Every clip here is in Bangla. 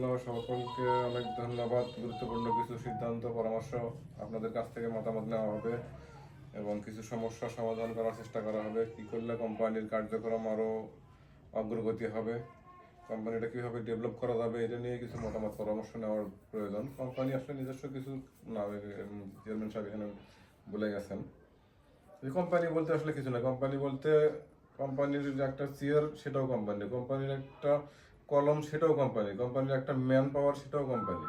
সকলকে অনেক ধন্যবাদ। গুরুত্বপূর্ণ কিছু সিদ্ধান্ত পরামর্শ আপনাদের কাছ থেকে মতামত নেওয়া হবে এবং কিছু সমস্যা সমাধান করার চেষ্টা করা হবে। কি করলে কোম্পানির কার্যক্রম আরও অগ্রগতি হবে, কোম্পানিটা কীভাবে ডেভেলপ করা যাবে, এটা নিয়ে কিছু মতামত পরামর্শ নেওয়ার প্রয়োজন। কোম্পানি আসলে নিজস্ব কিছু না, চেয়ারম্যান সাহেব এখানে বলে গেছেন যে কোম্পানি বলতে আসলে কিছু না। কোম্পানি বলতে কোম্পানির যে একটা চেয়ার সেটাও কোম্পানি, কোম্পানির একটা কলম সেটাও কোম্পানি, কোম্পানির একটা ম্যান পাওয়ার সেটাও কোম্পানি,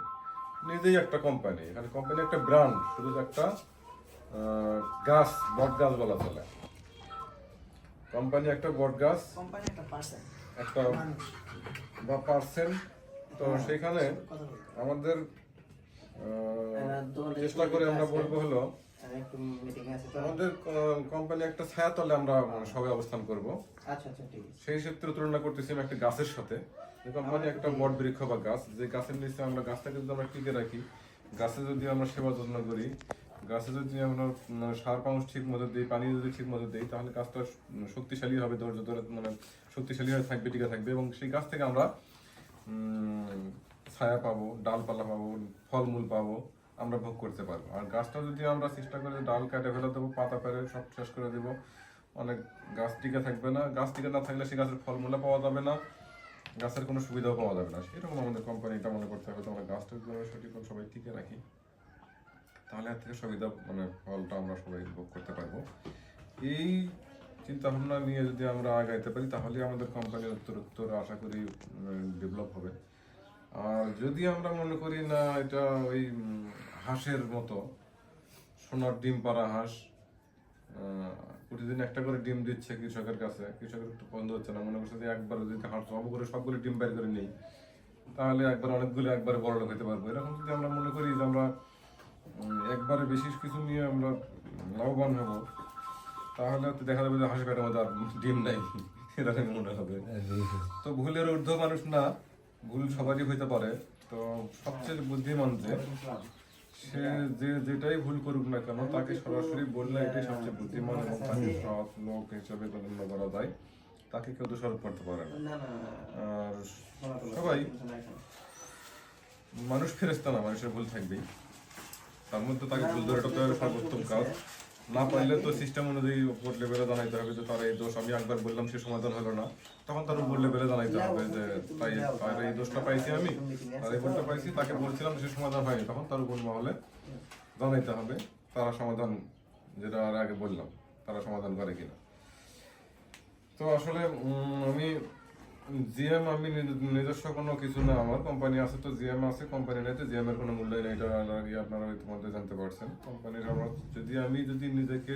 নিজেই একটা কোম্পানি। এখানে কোম্পানি একটা ব্র্যান্ড, শুধু একটা গাছ, বট গাছ বলা চলে। কোম্পানি একটা বট গাছ, একটা বা পার্সেন্ট। তো সেখানে আমাদের চেষ্টা করে আমরা বলবো হলো আমাদের কোম্পানি একটা ছায়াতলে আমরা সবাই অবস্থান করব। সেই ক্ষেত্রে তুলনা করতেছি আমি একটা গাছের সাথে। কোম্পানি একটা বট বৃক্ষ বা গাছ, যে গাছের নিচে আমরা গাছটাকে যদি আমরা টিকে রাখি, গাছে যদি আমরা সেবা যত্ন করি, গাছে যদি আমরা সার পাউস ঠিক মতো দিই, পানি যদি ঠিক মতো দিই, তাহলে গাছটা শক্তিশালী হবে, ধৈর্য ধরে শক্তিশালী হয়ে থাকবে, টিকে থাকবে। এবং সেই গাছ থেকে আমরা ছায়া পাবো, ডালপালা পাবো, ফলমূল পাবো, আমরা ভোগ করতে পারবো। আর গাছটা যদি আমরা চেষ্টা করে ডাল কেটে ফেলে দেবো, পাতা পেরে সব শেষ করে দেবো, অনেক গাছ টিকে থাকবে না। গাছ টিকে না থাকলে সেই গাছের ফলমূলা পাওয়া যাবে না, গাছের কোনো সুবিধাও পাওয়া যাবে না। সেরকম আমাদের কোম্পানিটা মনে করতে হবে। তো আমরা গাছটা যদি আমরা সঠিক সবাই টিকে রাখি, তাহলে এর থেকে সুবিধা ফলটা আমরা সবাই ভোগ করতে পারবো। এই চিন্তা ভাবনা নিয়ে যদি আমরা আগাইতে পারি, তাহলে আমাদের কোম্পানি উত্তর আশা করি ডেভেলপ হবে। আর যদি আমরা মনে করি না এটা ওই হাঁসের মতো, সোনার ডিম পাড়া হাঁস, প্রতিদিন একটা করে ডিম দিচ্ছে কৃষকের কাছে, কৃষকের একটু বন্ধ হচ্ছে না, মনে করছে যে একবার যদি হাঁস সব করে সবগুলো ডিম বের করে নেই, তাহলে একবার অনেকগুলো একবারে বড় লোক হতে পারবো। এরকম যদি আমরা মনে করি যে আমরা একবারে বেশি কিছু নিয়ে আমরা লাভবান হবো, তাহলে দেখা যাবে যে হাঁস পেটের মধ্যে আর ডিম নাই, এরকম মনে হবে। তো ভুলের ঊর্ধ্ব মানুষ না, ভুল সবারই হইতে পারে। তো সবচেয়ে বুদ্ধিমান সে যেটাই ভুল করুক না কেন, তাকে সরাসরি বললে এটাই সবচেয়ে বুদ্ধিমান এবং তাকে সৎ লোক হিসেবে গণ্য করা যায়, তাকে কেউ দোষারোপ করতে পারে না। আর সবাই মানুষ ফেরেশতা না, মানুষের ভুল থাকবেই, তার মধ্যে তাকে ভুল ধরাটা তো সর্বোত্তম কাজ। না পারলে তো সিস্টেম অনুযায়ী উপর লেভেলে জানাইতে হবে যে তার এই দোষ, আমি একবার বললাম সে সমাধান হলো না, তখন তার উপর লেভেলে জানাইতে হবে যে তাই তার এই দোষটা পাইছি, আমি তার এই ভুলটা পাইছি, তাকে বলছিলাম সে সমাধান হয়নি, তখন তার উপর মহলে জানাইতে হবে তারা সমাধান, যেটা আর আগে বললাম, তারা সমাধান করে কিনা। তো আসলে আমি জিএম, আমি নিজস্ব কোনো কিছু না, আমার কোম্পানি আছে, তো জিএম আছে, কোম্পানি নেই তো জিএম এর কোনো মূল্যই নেই, এটা আপনারা ইতিমধ্যে জানতে পারছেন। কোম্পানির আমার যদি নিজেকে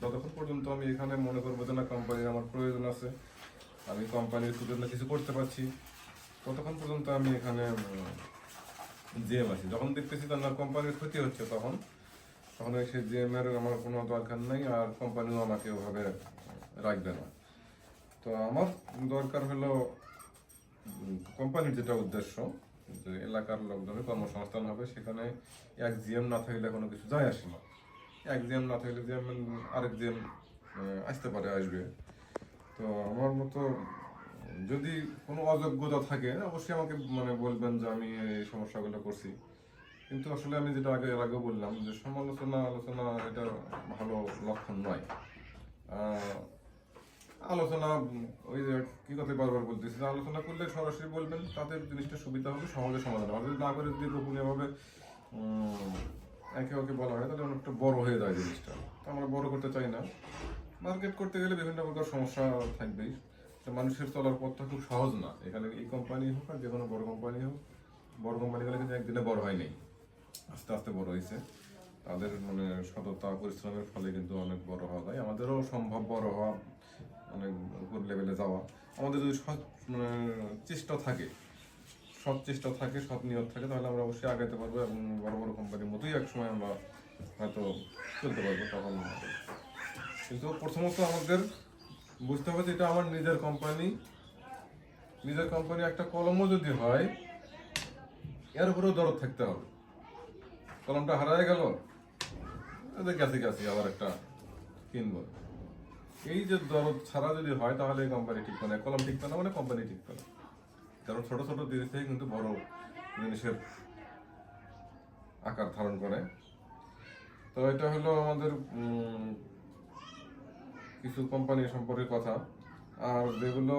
যতক্ষণ পর্যন্ত আমি এখানে মনে করবো যে না কোম্পানির আমার প্রয়োজন আছে, আমি কোম্পানির জন্য কিছু করতে পারছি, ততক্ষণ পর্যন্ত আমি এখানে জিএম আছি। যখন দেখতেছি না কোম্পানির ক্ষতি হচ্ছে, তখন সেই জিএম এর আমার কোনো দরকার নেই, আর কোম্পানিও আমাকে ওভাবে রাখবে না। তো আমার দরকার হলো কোম্পানির যেটা উদ্দেশ্য, যে এলাকার লোকজনের কর্মসংস্থান হবে, সেখানে এক জিএম না থাকলে কোনো কিছু যায় আসে না। এক জিএম না থাকলে জিএম আরেক জিএম আসতে পারে, আসবে। তো আমার মতো যদি কোনো অযোগ্যতা থাকে, অবশ্যই আমাকে বলবেন যে আমি এই সমস্যাগুলো করছি। কিন্তু আসলে আমি যেটা এর আগে বললাম যে আলোচনা এটা ভালো লক্ষণ নয়। আলোচনা ওই যে কি কথা বারবার বলতেছি, আলোচনা করলে সরাসরি বলবেন, তাদের জিনিসটা সুবিধা হবে, সহজে সমাধান হবে। না করে যদি গোপনীয়ভাবে একে ওকে বলা হয়, তাহলে অনেকটা বড় হয়ে যায় জিনিসটা। আমরা বড় করতে চাই না। মার্কেট করতে গেলে বিভিন্ন প্রকার সমস্যা থাকবেই। মানুষের চলার পথটা খুব সহজ না। এখানে এই কোম্পানি হোক আর যে কোনো বড় কোম্পানি হোক, বড় কোম্পানিগুলো কিন্তু একদিনে বড় হয়নি, আস্তে আস্তে বড় হয়েছে। তাদের সততা পরিশ্রমের ফলে কিন্তু অনেক বড় হওয়া যায়। আমাদেরও সম্ভব বড় হওয়া, অনেক উপর লেভেলে যাওয়া। আমাদের যদি চেষ্টা থাকে, সৎ চেষ্টা থাকে, সৎ নিয়ত থাকে, তাহলে আমরা অবশ্যই আগাইতে পারবো এবং বড় বড় কোম্পানির মতোই একসময় আমরা হয়তো চলতে পারবো। তখন কিন্তু প্রথমত আমাদের বুঝতে হবে যে এটা আমার নিজের কোম্পানি। একটা কলমও যদি হয়, এর উপরেও দরদ থাকতে হবে। কলমটা হারায় গেল, গেছে আবার একটা কিনবো, এই যে দরদ ছাড়া যদি হয়, তাহলে এই কোম্পানি ঠিক না, কলম ঠিক না, কোম্পানি ঠিক না। কারণ ছোট ছোট জিনিস থেকে কিন্তু বড় জিনিসের আকার ধারণ করে। তো এটা হলো আমাদের কিছু কোম্পানি সম্পর্কে কথা। আর যেগুলো